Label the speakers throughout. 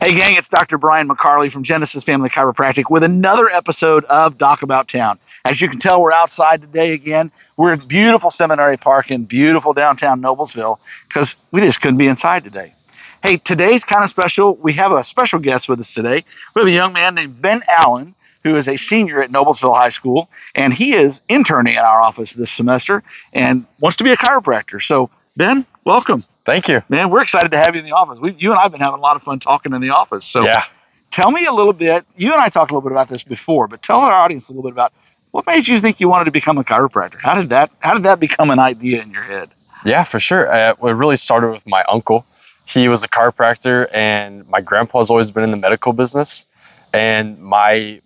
Speaker 1: Hey, gang, it's Dr. Brian McCarley from Genesis Family Chiropractic with another episode of Doc About Town. As you can tell, we're outside today again. We're at beautiful Seminary Park in beautiful downtown Noblesville because we just couldn't be inside today. Hey, today's kind of special. We have a special guest with us today. We have a young man named Ben Allen, who is a senior at Noblesville High School, and he is interning in our office this semester and wants to be a chiropractor. So, Ben, welcome.
Speaker 2: Thank you.
Speaker 1: Man, we're excited to have you in the office. You and I have been having a lot of fun talking in the office. So
Speaker 2: Yeah.
Speaker 1: tell me a little bit. You and I talked a little bit about this before, but tell our audience a little bit about what made you think you wanted to become a chiropractor. How did that become an idea in your head?
Speaker 2: Yeah, for sure. It really started with my uncle. He was a chiropractor, and my grandpa's always been in the medical business. And my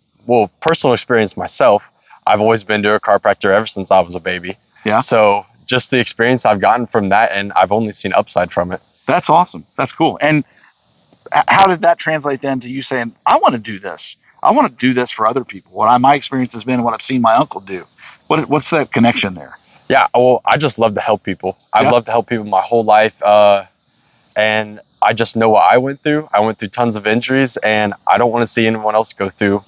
Speaker 2: personal experience myself, I've always been to a chiropractor ever since I was a baby.
Speaker 1: Yeah.
Speaker 2: So just the experience I've gotten from that, and I've only seen upside from it.
Speaker 1: That's awesome. That's cool. And how did that translate then to you saying, I want to do this? I want to do this for other people. What my experience has been and what I've seen my uncle do. What's that connection there?
Speaker 2: Yeah, well, I just love to help people. I've loved to help people my whole life. And I just know what I went through. I went through tons of injuries, and I don't want to see anyone else go through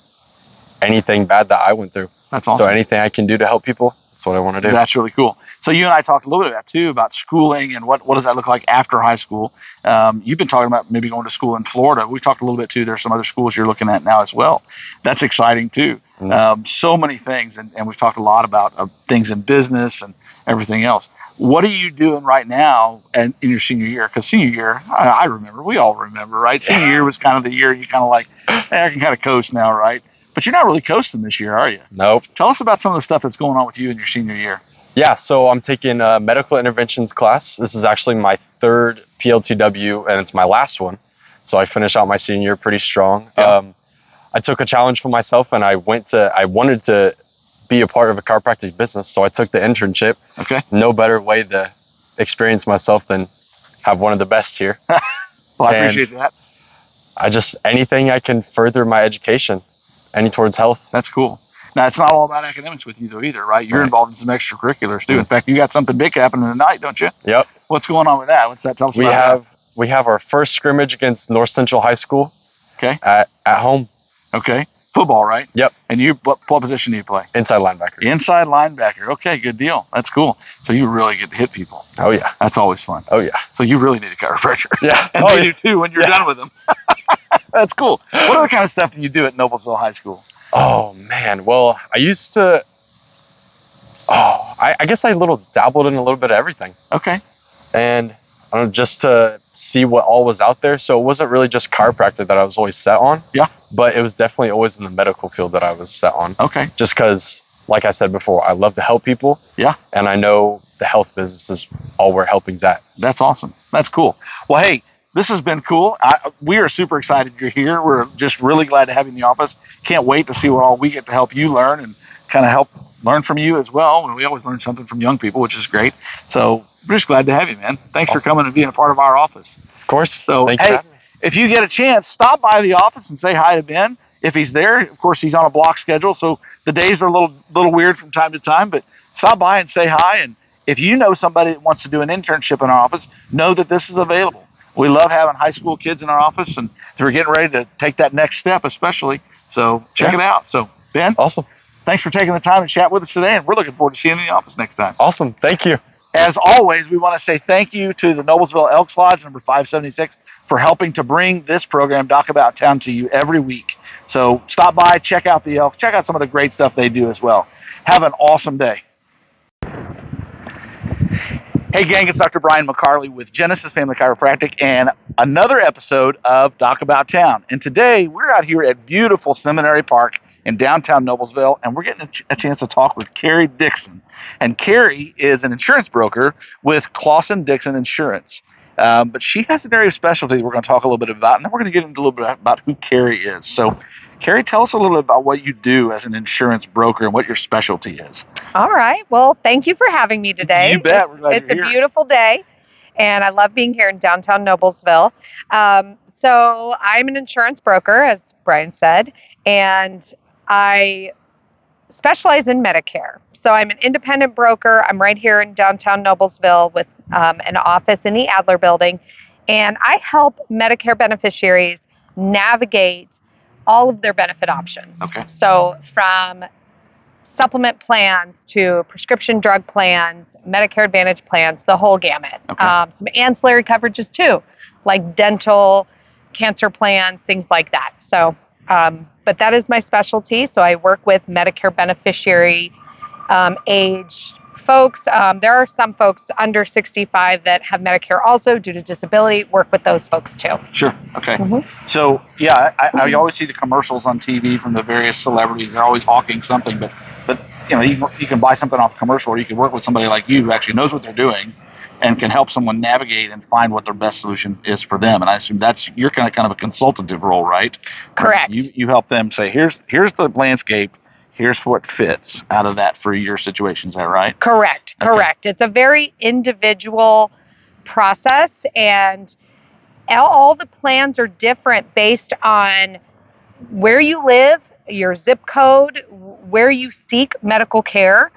Speaker 2: anything bad that I went through.
Speaker 1: That's awesome.
Speaker 2: So anything I can do to help people, that's what I want to do.
Speaker 1: That's really cool. So you and I talked a little bit about too, about schooling and what does that look like after high school. You've been talking about maybe going to school in Florida. We talked a little bit too. There's some other schools you're looking at now as well. That's exciting too. So many things, and we've talked a lot about things in business and everything else. What are you doing right now in your senior year? Because senior year, I remember, we all remember, right? Senior year was kind of the year you kind of like, hey, I can kind of coast now, right? But you're not really coasting this year, are you?
Speaker 2: Nope.
Speaker 1: Tell us about some of the stuff that's going on with you in your senior year.
Speaker 2: Yeah, so I'm taking a medical interventions class. This is actually my third PLTW, and it's my last one. So I finished out my senior year pretty strong.
Speaker 1: Yeah.
Speaker 2: I took a challenge for myself, and I wanted to be a part of a chiropractic business, so I took the internship.
Speaker 1: Okay.
Speaker 2: No better way to experience myself than have one of the best here.
Speaker 1: Well, I appreciate that.
Speaker 2: Anything I can further my education, any towards health.
Speaker 1: That's cool. Now, it's not all about academics with you, though, either, right? You're involved in some extracurriculars, too. In fact, you got something big happening tonight, don't you?
Speaker 2: Yep.
Speaker 1: What's going on with that? What's that? Tell us about that.
Speaker 2: We have our first scrimmage against North Central High School.
Speaker 1: Okay.
Speaker 2: At home.
Speaker 1: Okay. Football, right?
Speaker 2: Yep.
Speaker 1: And what position do you play?
Speaker 2: Inside linebacker.
Speaker 1: Inside linebacker. Okay, good deal. That's cool. So you really get to hit people.
Speaker 2: Oh, yeah.
Speaker 1: That's always fun.
Speaker 2: Oh, yeah.
Speaker 1: So you really need a chiropractor.
Speaker 2: Yeah.
Speaker 1: And they do, too, when you're done with them. That's cool. What other kind of stuff do you do at Noblesville High School?
Speaker 2: Oh, man. Well, I used to... I guess I dabbled in a little bit of everything.
Speaker 1: Okay.
Speaker 2: And just to see what all was out there. So it wasn't really just chiropractic that I was always set on. Yeah. But it was definitely always in the medical field that I was set on.
Speaker 1: Okay.
Speaker 2: Just because, like I said before, I love to help people.
Speaker 1: Yeah.
Speaker 2: And I know the health business is all where helping's at.
Speaker 1: That's awesome. That's cool. Well, hey, this has been cool. We are super excited you're here. We're just really glad to have you in the office. Can't wait to see what all we get to help you learn and kind of help learn from you as well. And we always learn something from young people, which is great. So we're just glad to have you, man. Thanks for coming and being a part of our office.
Speaker 2: Of course.
Speaker 1: So, hey, if you get a chance, stop by the office and say hi to Ben. If he's there, of course, he's on a block schedule, so the days are a little weird from time to time, but stop by and say hi. And if you know somebody that wants to do an internship in our office, know that this is available. We love having high school kids in our office, and they're getting ready to take that next step, especially. So check it out. So, Ben,
Speaker 2: awesome.
Speaker 1: Thanks for taking the time to chat with us today, and we're looking forward to seeing you in the office next time.
Speaker 2: Awesome. Thank you.
Speaker 1: As always, we want to say thank you to the Noblesville Elks Lodge, number 576, for helping to bring this program, Doc About Town, to you every week. So stop by, check out the Elks, check out some of the great stuff they do as well. Have an awesome day. Hey, gang, it's Dr. Brian McCarley with Genesis Family Chiropractic and another episode of Doc About Town. And today, we're out here at beautiful Seminary Park in downtown Noblesville, and we're getting a chance to talk with Carrie Dixon. And Carrie is an insurance broker with Clausen Dixon Insurance. But she has an area of specialty we're going to talk a little bit about, and then we're going to get into a little bit about who Carrie is. So, Carrie, tell us a little bit about what you do as an insurance broker and what your specialty is.
Speaker 3: All right. Well, thank you for having me today.
Speaker 1: You bet.
Speaker 3: It's a beautiful day, and I love being here in downtown Noblesville. So I'm an insurance broker, as Brian said, and I specialize in Medicare. So I'm an independent broker. I'm right here in downtown Noblesville with an office in the Adler building, and I help Medicare beneficiaries navigate all of their benefit options.
Speaker 1: Okay.
Speaker 3: So from supplement plans to prescription drug plans, Medicare Advantage plans, the whole gamut.
Speaker 1: Okay.
Speaker 3: Some ancillary coverages too, like dental, cancer plans, things like that. So, but that is my specialty. So I work with Medicare beneficiary age folks. There are some folks under 65 that have Medicare also due to disability. Work with those folks too.
Speaker 1: Sure. Okay.
Speaker 3: Mm-hmm.
Speaker 1: So yeah, I always see the commercials on TV from the various celebrities. They're always hawking something, but you can buy something off commercial, or you can work with somebody like you who actually knows what they're doing and can help someone navigate and find what their best solution is for them. And I assume that's your kind of a consultative role, right?
Speaker 3: Correct.
Speaker 1: You help them say, here's the landscape. Here's what fits out of that for your situation. Is that right?
Speaker 3: Correct.
Speaker 1: Okay.
Speaker 3: Correct. It's a very individual process, and all the plans are different based on where you live, your zip code, where you seek medical care,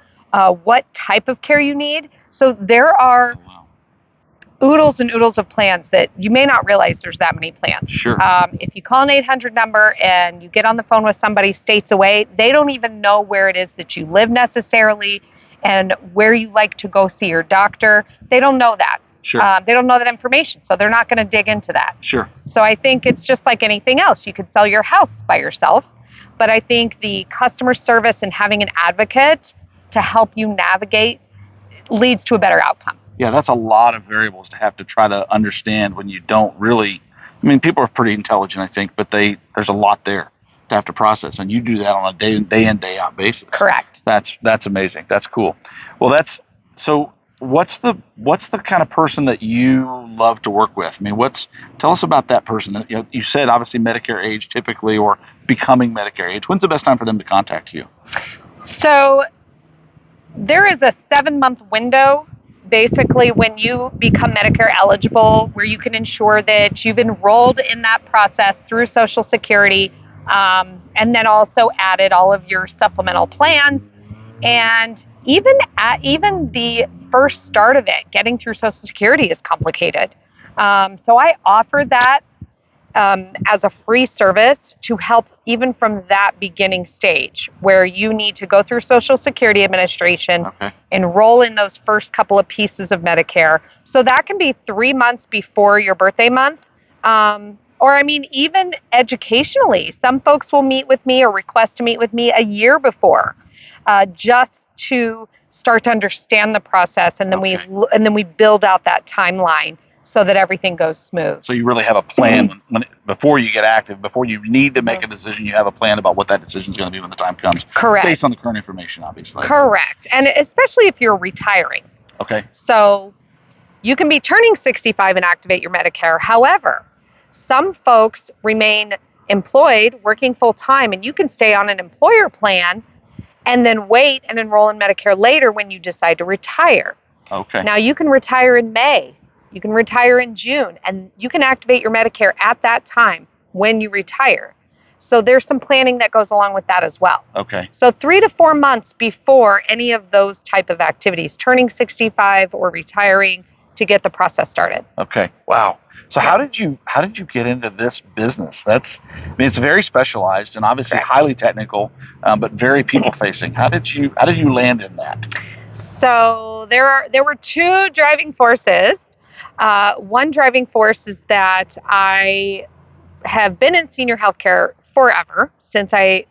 Speaker 3: what type of care you need. So there are oodles and oodles of plans that you may not realize there's that many plans.
Speaker 1: Sure.
Speaker 3: If you call an 800 number and you get on the phone with somebody states away, they don't even know where it is that you live necessarily and where you like to go see your doctor. They don't know that.
Speaker 1: Sure.
Speaker 3: They don't know that information, so they're not going to dig into that.
Speaker 1: Sure.
Speaker 3: So I think it's just like anything else. You could sell your house by yourself, but I think the customer service and having an advocate to help you navigate leads to a better outcome.
Speaker 1: Yeah, that's a lot of variables to have to try to understand when you don't really. I mean, people are pretty intelligent, I think, but there's a lot there to have to process, and you do that on a day in, day out basis.
Speaker 3: Correct.
Speaker 1: That's amazing. That's cool. Well, so. What's the kind of person that you love to work with? I mean, tell us about that person. You said obviously Medicare age typically, or becoming Medicare age. When's the best time for them to contact you?
Speaker 3: So there is a 7-month window, basically, when you become Medicare eligible, where you can ensure that you've enrolled in that process through Social Security, and then also added all of your supplemental plans. And even the first start of it, getting through Social Security is complicated. So I offer that as a free service to help even from that beginning stage where you need to go through Social Security Administration, enroll in those first couple of pieces of Medicare. So that can be 3 months before your birthday month. Or I mean, even educationally, some folks will meet with me or request to meet with me a year before, just to start to understand the process, and then we build out that timeline so that everything goes smooth.
Speaker 1: So you really have a plan before you get active, before you need to make a decision. You have a plan about what that decision is going to be when the time comes.
Speaker 3: Correct.
Speaker 1: Based on the current information, obviously.
Speaker 3: Correct, and especially if you're retiring.
Speaker 1: Okay.
Speaker 3: So you can be turning 65 and activate your Medicare. However, some folks remain employed, working full time, and you can stay on an employer plan and then wait and enroll in Medicare later when you decide to retire.
Speaker 1: Okay.
Speaker 3: Now you can retire in May, you can retire in June, and you can activate your Medicare at that time when you retire. So there's some planning that goes along with that as well.
Speaker 1: Okay.
Speaker 3: So 3 to 4 months before any of those type of activities, turning 65 or retiring, to get the process started.
Speaker 1: Okay. Wow. So how did you get into this business? It's very specialized and obviously highly technical, but very people facing. How did you land in that?
Speaker 3: So there were 2 driving forces. One driving force is that I have been in senior healthcare forever since I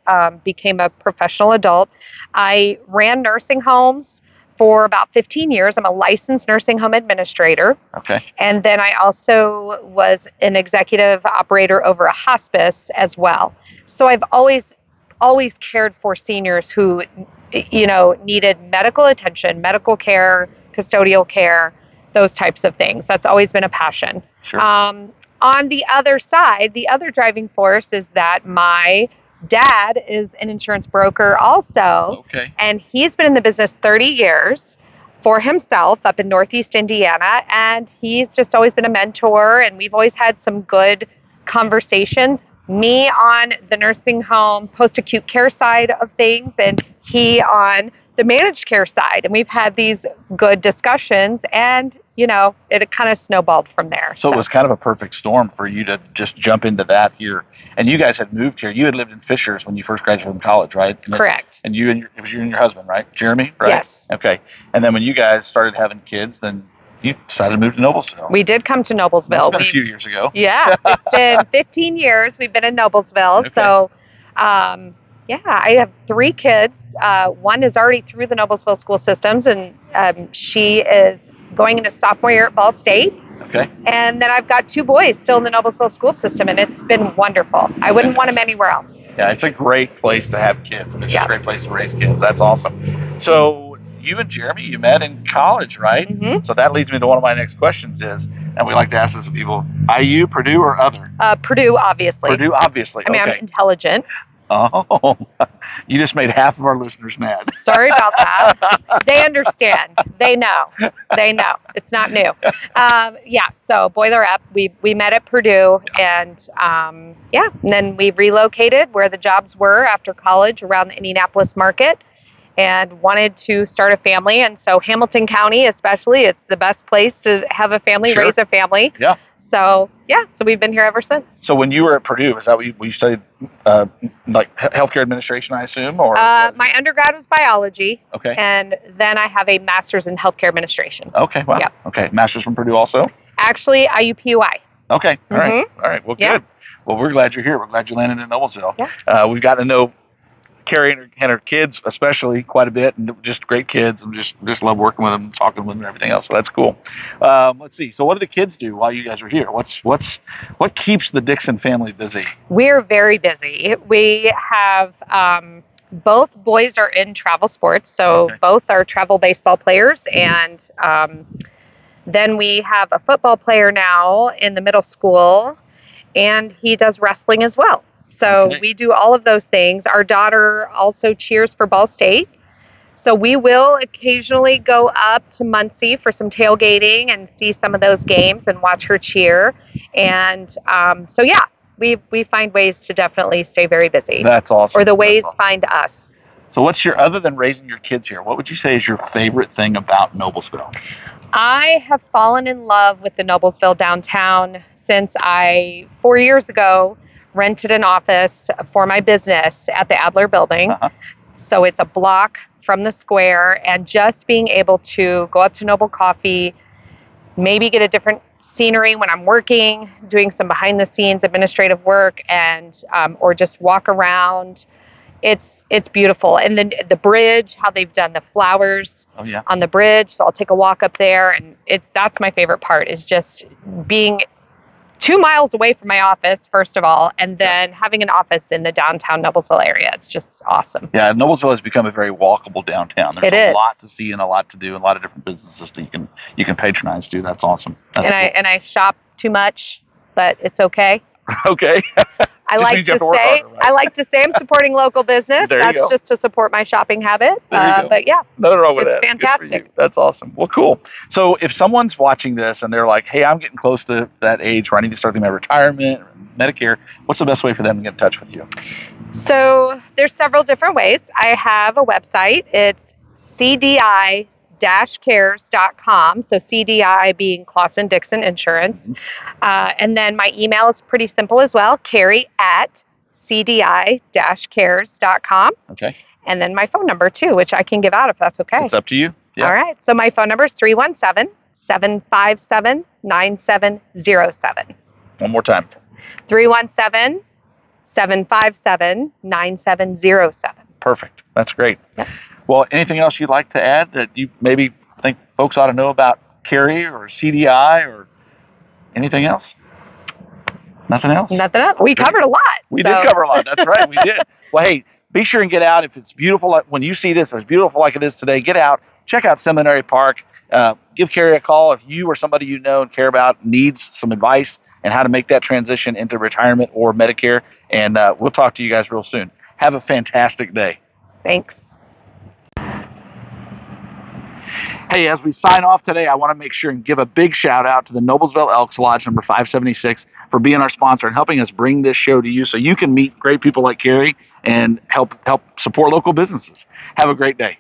Speaker 3: became a professional adult. I ran nursing homes for about 15 years. I'm a licensed nursing home administrator.
Speaker 1: Okay.
Speaker 3: And then I also was an executive operator over a hospice as well. So I've always cared for seniors who, needed medical attention, medical care, custodial care, those types of things. That's always been a passion.
Speaker 1: Sure.
Speaker 3: On the other side, the other driving force is that my dad is an insurance broker also.
Speaker 1: Okay.
Speaker 3: And he's been in the business 30 years for himself up in Northeast Indiana. And he's just always been a mentor. And we've always had some good conversations. Me on the nursing home post-acute care side of things, and he on the managed care side, and we've had these good discussions, and it kind of snowballed from there.
Speaker 1: So it was kind of a perfect storm for you to just jump into that here. And you guys had moved here. You had lived in Fishers when you first graduated from college, right?
Speaker 3: Correct.
Speaker 1: And it was you and your husband, right? Jeremy, right?
Speaker 3: Yes.
Speaker 1: Okay. And then when you guys started having kids, then you decided to move to Noblesville.
Speaker 3: We did come to Noblesville.
Speaker 1: It's been a few years ago.
Speaker 3: Yeah, it's been 15 years we've been in Noblesville.
Speaker 1: Okay.
Speaker 3: So, I have 3 kids. One is already through the Noblesville school systems, and she is going into sophomore year at Ball State.
Speaker 1: Okay.
Speaker 3: And then I've got 2 boys still in the Noblesville school system, and it's been wonderful. I wouldn't want them anywhere else.
Speaker 1: Yeah, it's a great place to have kids. It's a great place to raise kids. That's awesome. So you and Jeremy, you met in college, right?
Speaker 3: Mm-hmm.
Speaker 1: So that leads me to one of my next questions is, and we like to ask this to people, IU, Purdue, or other?
Speaker 3: Purdue, obviously.
Speaker 1: Purdue, obviously.
Speaker 3: I mean,
Speaker 1: okay.
Speaker 3: I'm intelligent.
Speaker 1: Oh, you just made half of our listeners mad.
Speaker 3: Sorry about that. They understand. They know. It's not new. So Boiler Up, we met at Purdue, and and then we relocated where the jobs were after college around the Indianapolis market, and wanted to start a family. And so Hamilton County, especially, it's the best place to have a family,
Speaker 1: Sure.
Speaker 3: raise a family.
Speaker 1: Yeah.
Speaker 3: So we've been here ever since.
Speaker 1: So when you were at Purdue, is that what you studied, like healthcare administration, I assume? Or
Speaker 3: my undergrad was biology.
Speaker 1: Okay.
Speaker 3: And then I have a master's in healthcare administration.
Speaker 1: Okay, wow.
Speaker 3: Yep.
Speaker 1: Okay, master's from Purdue also?
Speaker 3: Actually, IUPUI.
Speaker 1: Okay, all right.
Speaker 3: Mm-hmm.
Speaker 1: All right, well, good.
Speaker 3: Yeah.
Speaker 1: Well, we're glad you're here. We're glad you landed in Noblesville.
Speaker 3: Yeah.
Speaker 1: We've gotten to know Carrie and her kids especially quite a bit, and just great kids, and just love working with them, talking with them, and everything else. So that's cool. Let's see. So what do the kids do while you guys are here? What keeps the Dixon family busy?
Speaker 3: We're very busy. We have both boys are in travel sports, so
Speaker 1: Okay.
Speaker 3: both are travel baseball players, and then we have a football player now in the middle school, and he does wrestling as well. So
Speaker 1: Okay.
Speaker 3: we do all of those things. Our daughter also cheers for Ball State. So we will occasionally go up to Muncie for some tailgating and see some of those games and watch her cheer. And we find ways to definitely stay very busy.
Speaker 1: That's awesome.
Speaker 3: Or the ways
Speaker 1: That's awesome.
Speaker 3: find us.
Speaker 1: So other than raising your kids here, what would you say is your favorite thing about Noblesville?
Speaker 3: I have fallen in love with the Noblesville downtown since 4 years ago, rented an office for my business at the Adler building.
Speaker 1: Uh-huh.
Speaker 3: So it's a block from the square, and just being able to go up to Noble Coffee, maybe get a different scenery when I'm working, doing some behind the scenes administrative work, and or just walk around. It's beautiful. And then the bridge, how they've done the flowers on the bridge. So I'll take a walk up there, and that's my favorite part, is just being 2 miles away from my office, first of all, and then having an office in the downtown Noblesville area. It's just awesome.
Speaker 1: Yeah, Noblesville has become a very walkable downtown. There's a lot to see and a lot to do, and a lot of different businesses that you can patronize too. That's awesome. That's cool.
Speaker 3: I shop too much, but it's okay.
Speaker 1: Okay.
Speaker 3: I like to say I'm supporting local business. That's just to support my shopping habit. But yeah,
Speaker 1: nothing wrong with that.
Speaker 3: Fantastic.
Speaker 1: That's awesome. Well, cool. So if someone's watching this and they're like, hey, I'm getting close to that age where I need to start thinking about retirement or Medicare, what's the best way for them to get in touch with you?
Speaker 3: So there's several different ways. I have a website. It's CDI-cares.com. So CDI being Clausen Dixon Insurance.
Speaker 1: Mm-hmm.
Speaker 3: And then my email is pretty simple as well, Carrie@CDI-cares.com.
Speaker 1: Okay.
Speaker 3: And then my phone number too, which I can give out if that's okay.
Speaker 1: It's up to you. Yeah.
Speaker 3: All right. So my phone number is 317-757-9707.
Speaker 1: One more time.
Speaker 3: 317-757-9707.
Speaker 1: Perfect. That's great.
Speaker 3: Yep.
Speaker 1: Well, anything else you'd like to add that you maybe think folks ought to know about Carrie or CDI or anything else? Nothing else?
Speaker 3: Nothing else. We covered a lot.
Speaker 1: We did cover a lot. That's right. We did. Well, hey, be sure and get out. If it's beautiful, when you see this, if it's beautiful like it is today, get out. Check out Seminary Park. Give Carrie a call if you or somebody you know and care about needs some advice and how to make that transition into retirement or Medicare. And we'll talk to you guys real soon. Have a fantastic day.
Speaker 3: Thanks.
Speaker 1: Hey, as we sign off today, I want to make sure and give a big shout out to the Noblesville Elks Lodge number 576 for being our sponsor and helping us bring this show to you so you can meet great people like Carrie and help support local businesses. Have a great day.